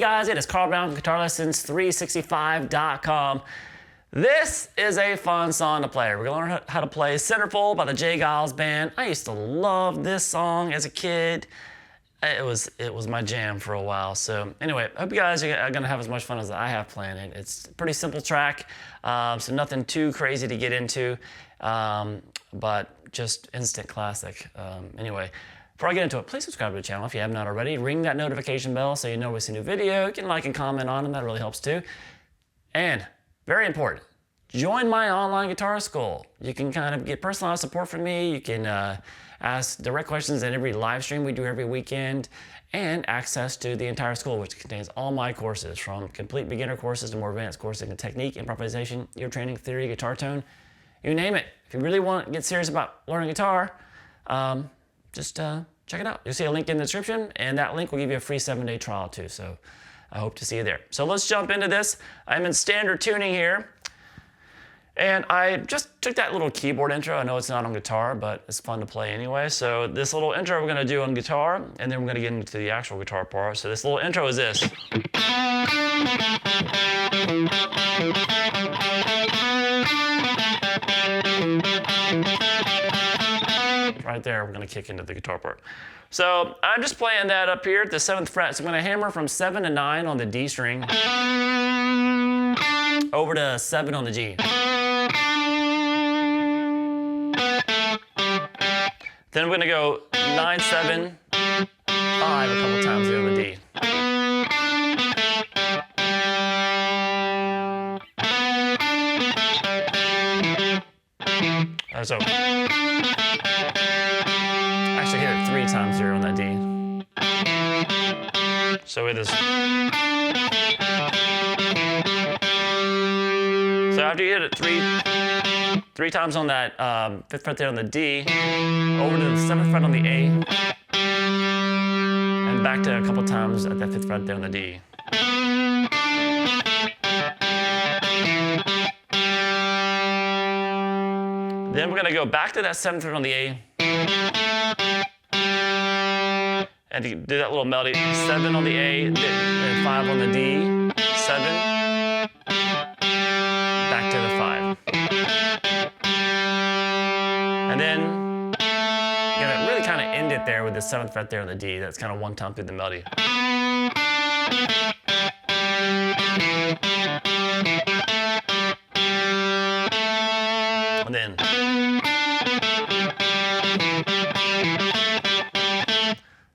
guys, it is Carl Brown from GuitarLessons365.com. This is a fun song to play. We're gonna learn how to play Centerfold by the Geils Band. I used to love this song as a kid. It was my jam for a while. So anyway, I hope you guys are gonna have as much fun as I have playing it. It's a pretty simple track, so nothing too crazy to get into, but just instant classic. Anyway, before I get into it, please subscribe to the channel if you have not already. Ring that notification bell so you know when we see a new video. You can like and comment on them, that really helps too. And very important, join my online guitar school. You can kind of get personalized support from me. You can ask direct questions in every live stream we do every weekend, and access to the entire school, which contains all my courses, from complete beginner courses to more advanced courses in technique, improvisation, ear training, theory, guitar tone, you name it. If you really want to get serious about learning guitar, just check it out. You'll see a link in the description, and that link will give you a free 7-day trial too. So I hope to see you there. So let's jump into this. I'm in standard tuning here. And I just took that little keyboard intro. I know it's not on guitar, but it's fun to play anyway. So this little intro we're gonna do on guitar, and then we're gonna get into the actual guitar part. So this little intro is this. Right there, we're gonna kick into the guitar part. So I'm just playing that up here at the 7th fret. So I'm gonna hammer from 7 to 9 on the D string, over to 7 on the G. Then we're gonna go 9, 7, 5 a couple times there on the D. So actually hit it 3 times here on that D. So it is. So after you hit it three times on that 5th fret there on the D, over to the 7th fret on the A, and back to a couple times at that 5th fret there on the D. Then we're gonna go back to that 7th fret on the A, and do that little melody, 7 on the A, and 5 on the D, 7, back to the 5. And then you're gonna really kind of end it there with the 7th fret there on the D. That's kind of one time through the melody. And then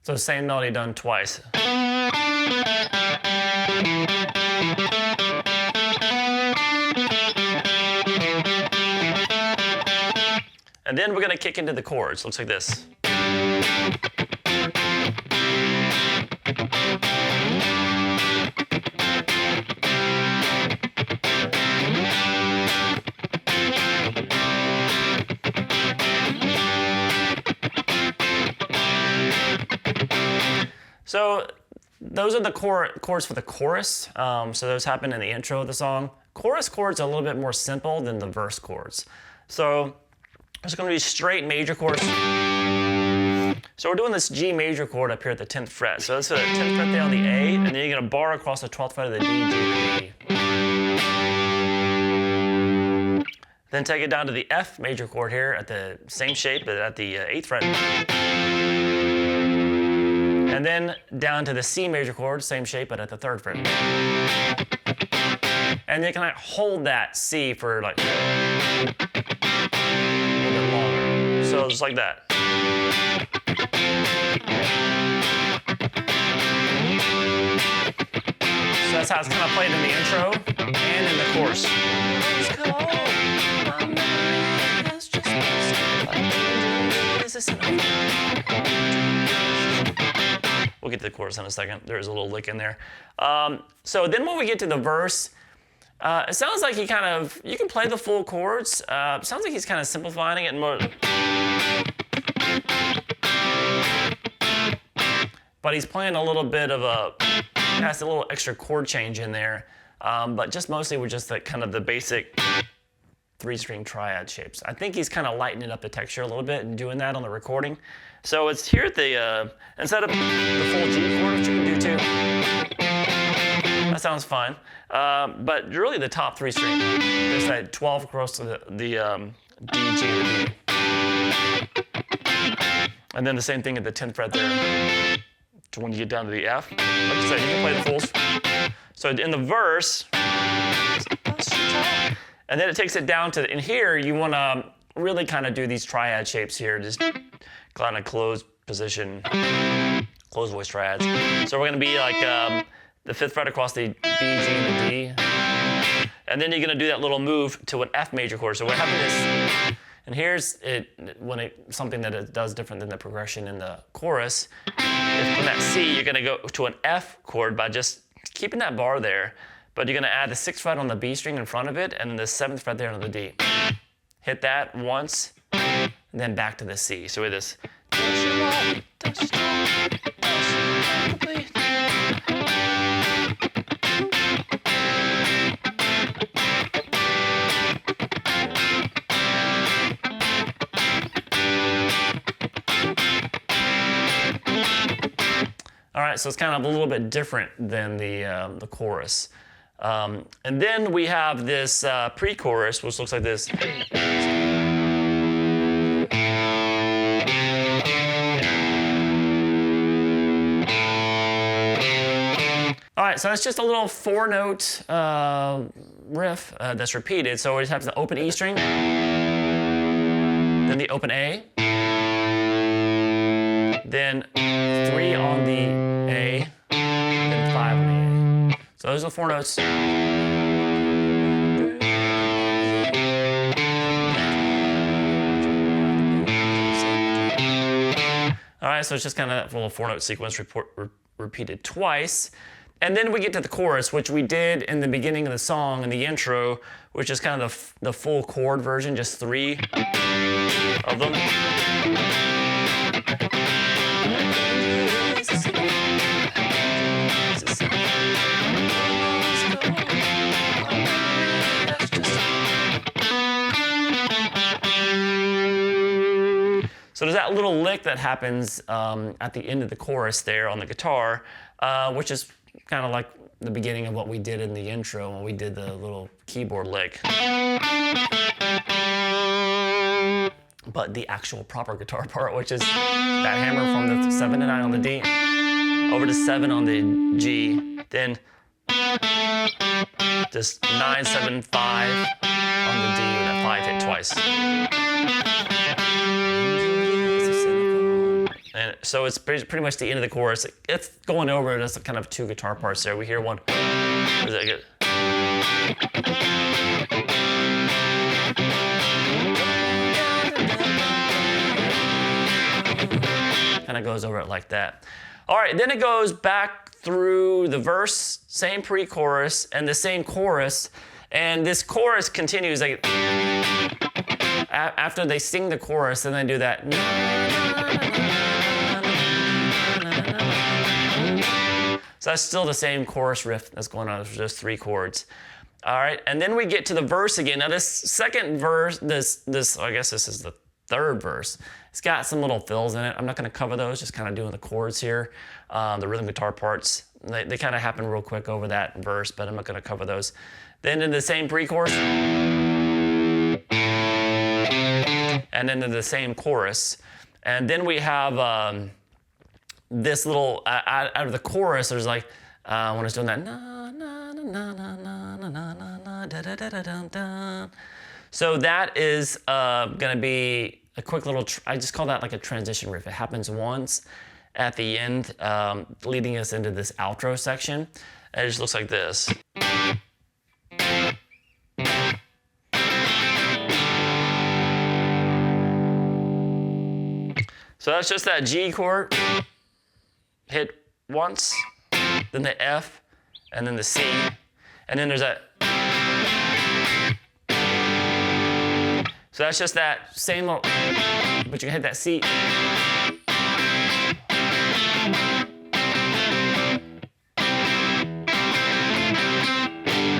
so same melody done twice. And then we're gonna kick into the chords. Looks like this. So those are the chords for the chorus. So those happen in the intro of the song. Chorus chords are a little bit more simple than the verse chords. So it's going to be straight major chords. So we're doing this G major chord up here at the 10th fret. So that's the 10th fret there on the A, and then you're going to bar across the 12th fret of the D, G, and the D. Then take it down to the F major chord here at the same shape, but at the 8th fret. And then down to the C major chord, same shape, but at the 3rd fret. And you can hold that C for like a little bit longer. So just like that. So that's how it's kind of played in the intro and in the chorus. We'll get to the chorus in a second. There's a little lick in there. So then when we get to the verse, it sounds like he kind of, you can play the full chords. It sounds like he's kind of simplifying it more. But he's playing a little bit of has a little extra chord change in there. But just mostly with just the kind of the basic 3-string triad shapes. I think he's kind of lightening up the texture a little bit and doing that on the recording. So it's here at the, instead of the full G chord, which you can do too. That sounds fine. But really the top 3 string. There's that 12 across the D, G, and the B. And then the same thing at the 10th fret there. To when you get down to the F. Like I said, you can play the fulls. So in the verse, and then it takes it down to, in here, you want to really kind of do these triad shapes here, just kind of closed position, closed voice triads. So we're going to be like the 5th fret across the B, G, and the D. And then you're going to do that little move to an F major chord. So we're having this, and here's it, something that it does different than the progression in the chorus. Is from that C, you're going to go to an F chord by just keeping that bar there. But you're going to add the 6th fret on the B string in front of it, and then the 7th fret there on the D. Hit that once, and then back to the C. So with this. All right, so it's kind of a little bit different than the chorus. And then we have this pre-chorus, which looks like this. All right, so that's just a little 4-note riff that's repeated. So we just have the open E string, then the open A, then 3 on the A, then 5 on the A. So those are 4 notes. All right, so it's just kind of a little 4-note sequence repeated twice. And then we get to the chorus, which we did in the beginning of the song, in the intro, which is kind of the full chord version, just 3 of them. So there's that little lick that happens at the end of the chorus there on the guitar, which is kind of like the beginning of what we did in the intro when we did the little keyboard lick. But the actual proper guitar part, which is that hammer from the 7 to 9 on the D, over to 7 on the G, then just 9, 7, 5 on the D with that 5 hit twice. And so it's pretty much the end of the chorus. It's going over just kind of 2 guitar parts there. We hear one. Is that good? Kind of goes over it like that. All right, then it goes back through the verse, same pre-chorus, and the same chorus. And this chorus continues like after they sing the chorus, and they do that. So that's still the same chorus riff that's going on. There's just 3 chords. All right, and then we get to the verse again. Now this second verse, I guess this is the 3rd verse. It's got some little fills in it. I'm not going to cover those, just kind of doing the chords here. The rhythm guitar parts, they kind of happen real quick over that verse, but I'm not going to cover those. Then in the same pre-chorus, and then in the same chorus. And then we have this little, out of the chorus, there's like, when it's doing that, na na na na na na na na da da da da da da. So that is gonna be a quick little, I just call that like a transition riff. It happens once at the end, leading us into this outro section. And it just looks like this. So that's just that G chord, hit once, then the F, and then the C, and then there's that. So that's just that same little, but you can hit that C.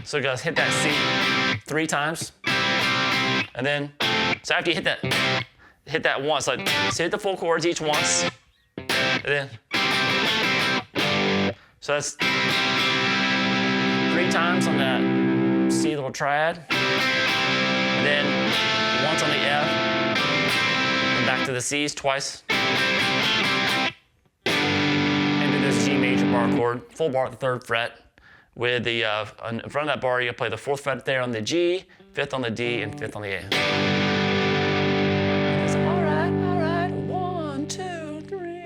So you guys hit that C 3 times, and then, so after you hit that once, like, so hit the full chords each once, and then, so that's, 3 times on that C little triad, and then once on the F, and back to the C's twice, into this G major bar chord, full bar at the 3rd fret. With the in front of that bar, you play the 4th fret there on the G, 5th on the D, and 5th on the A. It's all right, 1, 2, 3.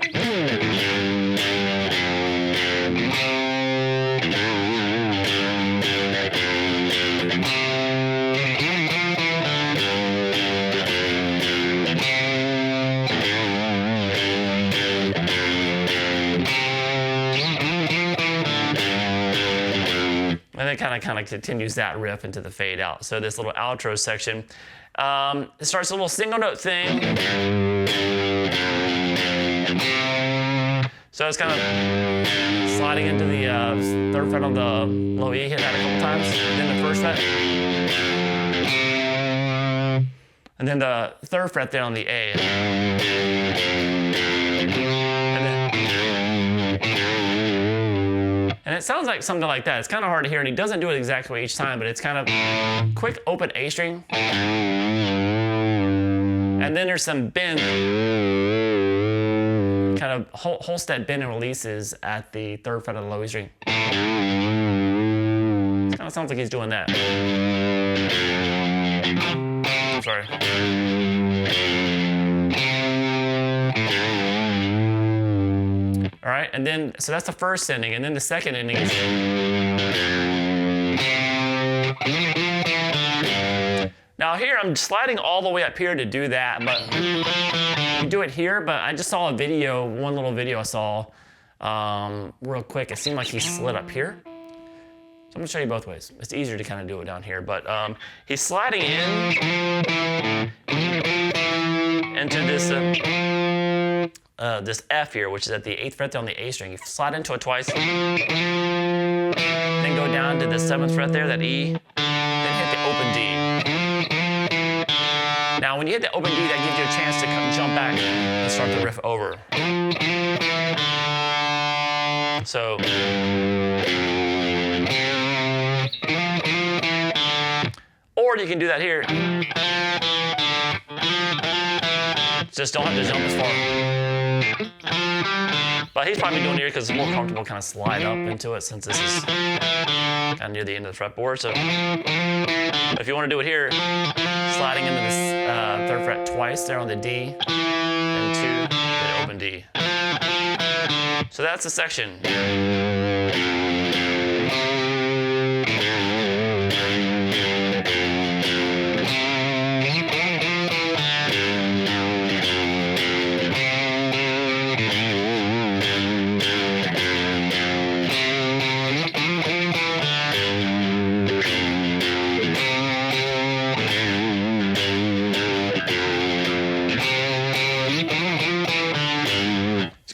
And it kind of continues that riff into the fade out. So this little outro section, it starts a little single note thing. So it's kind of sliding into the 3rd fret on the low E, hit that a couple times, then the 1st fret. And then the 3rd fret there on the A. And it sounds like something like that. It's kind of hard to hear, and he doesn't do it exactly each time, but it's kind of quick open A string. And then there's some bend, kind of whole step bend and releases at the 3rd fret of the low E string. It kind of sounds like he's doing that. I'm sorry. All right, and then, so that's the first ending, and then the second ending is. Now here, I'm sliding all the way up here to do that, but you do it here, but I just saw a video, one little video I saw real quick. It seemed like he slid up here. So I'm gonna show you both ways. It's easier to kind of do it down here, but he's sliding in into this this F here, which is at the 8th fret there on the A string. You slide into it twice, then go down to the 7th fret there, that E, then hit the open D. Now, when you hit the open D, that gives you a chance to jump back and start the riff over. So, or you can do that here. Just don't have to jump as far. But he's probably doing it here because it's more comfortable kind of slide up into it, since this is kind of near the end of the fretboard. So if you want to do it here, sliding into this 3rd fret twice there on the D, and 2, then open D. So that's the section.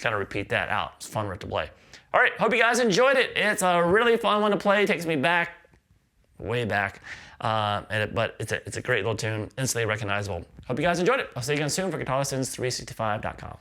Kind of repeat that out. It's a fun riff to play. All right, hope you guys enjoyed it. It's a really fun one to play. It takes me back, way back, but it's a great little tune, instantly recognizable. Hope you guys enjoyed it. I'll see you again soon for GuitarLessons365.com.